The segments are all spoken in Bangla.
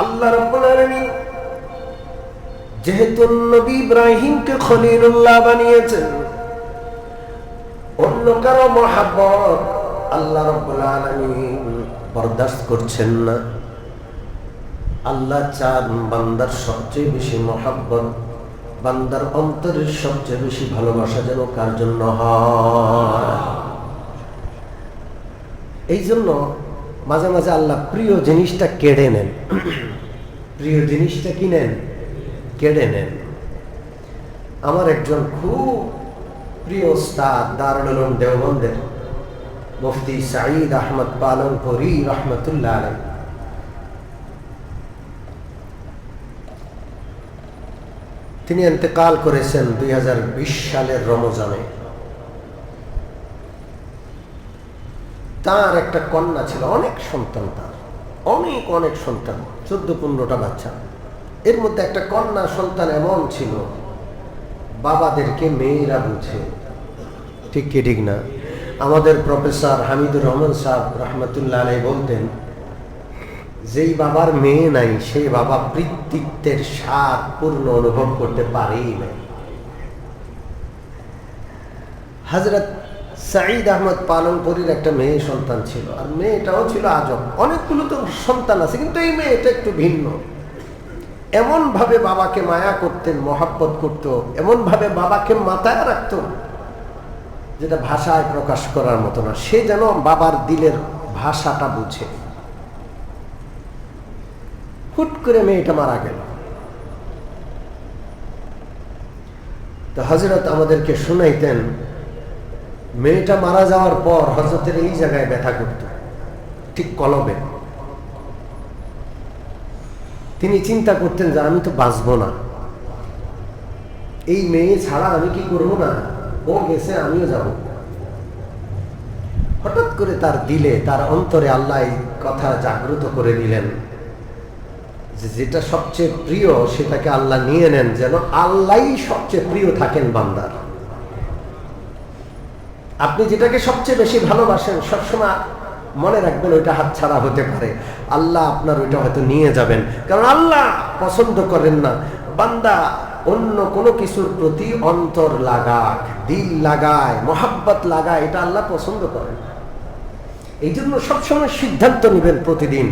আল্লাহ রাব্বুল আলামিন যেহেতু নবী ইব্রাহিমকে খলিলুল্লাহ বানিয়েছেন, অন্য কারো মহব্বত আল্লাহ রাব্বুল আলামিন বরদাস্ত করছেন না। আল্লাহ চান বান্দার সবচেয়ে বেশি মহব্বত, বান্দার অন্তরের সবচেয়ে বেশি ভালোবাসা যেন কার জন্য হয়। এই জন্য মাঝে মাঝে আল্লাহ প্রিয় জিনিসটা কেড়ে নেন। প্রিয় জিনিসটা কি নেন? কেড়ে নেন। আমার একজন খুব প্রিয় উস্তাদ দারুল উলুম দেওবন্দের মুফতি সাঈদ আহমদ পালনপুরি রহমতুল্লাহ আলাইহি, তিনি ইন্তেকাল করেছেন 2020 সালের রমজানে। তার একটা কন্যা ছিল, অনেক সন্তান, তার অনেক সন্তান, 14-15টা বাচ্চা। এর মধ্যে একটা কন্যা সন্তান এমন ছিল, বাবাদেরকে মেয়েরা বুঝে। ঠিক কি ঠিক না? আমাদের প্রফেসর হামিদুর রহমান সাহেব রহমতুল্লাহ আলাইহি বলতেন, যেই বাবার মেয়ে নাই সেই বাবা পিতৃত্বের স্বাদ পূর্ণ অনুভব করতে পারেই না। হযরত সাঈদ আহমদ পালনপুরীর একটা মেয়ে সন্তান ছিল, আর মেয়েটাও ছিল আজব। অনেকগুলো তো সন্তান আছে, কিন্তু এই মেয়েটা একটু ভিন্ন। এমন ভাবে বাবাকে মায়া করতেন, মহাব্বত করত, এমন ভাবে বাবাকে মাথায় রাখত যেটা ভাষায় প্রকাশ করার মতো না। সে যেন বাবার দিলের ভাষাটা বুঝে। হুট করে মেয়েটা মারা গেল। তো হযরত আমাদেরকে শুনাইতেন, মেয়েটা মারা যাওয়ার পর হযরতের এই জায়গায় ব্যথা করত, ঠিক কলবে। তিনি চিন্তা করতেন যে আমি তো বাঁচবো না, এই মেয়ে ছাড়া আমি কি করবো না, ও গেছে আমিও যাব। হঠাৎ করে তার দিলে, তার অন্তরে আল্লাহ এই কথা জাগ্রত করে দিলেন যে যেটা সবচেয়ে প্রিয় সেটাকে আল্লাহ নিয়ে নেন, যেন আল্লাহই সবচেয়ে প্রিয় থাকেন বান্দার। আপনি যেটাকে সবচেয়ে বেশি ভালোবাসেন সবসময় মনে রাখবেন ওইটা হাতছাড়া হতে পারে, আল্লাহ আপনার ওইটা হয়তো নিয়ে যাবেন। কারণ আল্লাহ পছন্দ করেন না বান্দা অন্য কোনো কিছুর প্রতি অন্তর লাগায়, দিল লাগায়, মহাব্বত লাগায়, এটা আল্লাহ পছন্দ করেন। এই জন্য সবসময় সিদ্ধান্ত নেবেন প্রতিদিন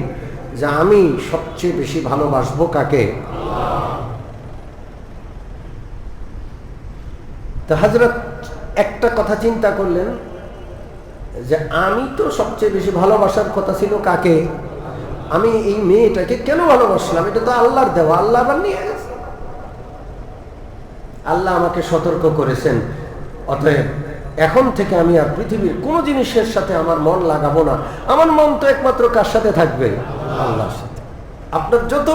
যে আমি সবচেয়ে বেশি ভালোবাসবো কাকে। তো হযরত একটা কথা চিন্তা করলেন যে আমি তো সবচেয়ে বেশি ভালোবাসার কথা ছিল কাকে, আমি এই মেয়েটাকে কেন ভালোবাসলাম, এটা তো আল্লাহর দেওয়া, আল্লাহ আবার নিয়ে গেছে। আল্লাহ আমাকে সতর্ক করেছেন, অতএব এখন থেকে আমি আর পৃথিবীর কোন জিনিসের সাথে আমার মন লাগাবো না। আমার মন তো একমাত্র কার সাথে থাকবে? আল্লাহর সাথে। আপনার যত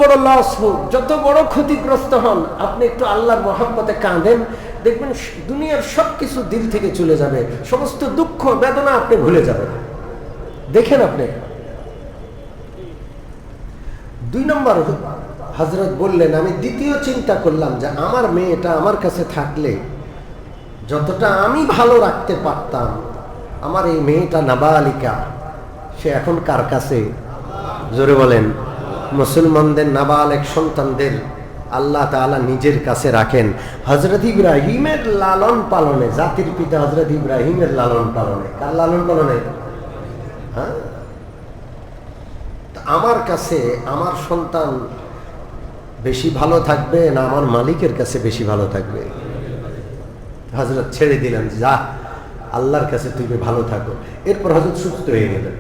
বড় লস হোক, যত বড় ক্ষতিগ্রস্ত হন, আপনি একটু আল্লাহর মহব্বতে কাঁদেন, দেখবেন দুনিয়ার সবকিছু দিল থেকে চলে যাবে, সমস্ত দুঃখ বেদনা আপনি ভুলে যাবেন। দেখেন আপনি। 2 নম্বর হযরত বললেন, আমি দ্বিতীয় চিন্তা করলাম যে আমার মেয়েটা আমার কাছে থাকলে যতটা আমি ভালো রাখতে পারতাম, আমার এই মেয়েটা নাবালিকা, সে এখন কার কাছে? জোরে বলেন। মুসলমানদের নাবালেক সন্তানদের আল্লাহ তাআলা নিজের কাছে রাখেন। হযরত ইব্রাহিমের লালন পালনে, জাতির পিতা হযরত ইব্রাহিমের লালন পালনে, কার লালন পালনে? হ্যাঁ, আমার কাছে আমার সন্তান বেশি ভালো থাকবে না আমার মালিকের কাছে বেশি ভালো থাকবে? হযরত ছেড়ে দিলেন, যা আল্লাহর কাছে তুমি ভালো থাকো। এরপর হযরত সুস্থ হয়ে গেলেন।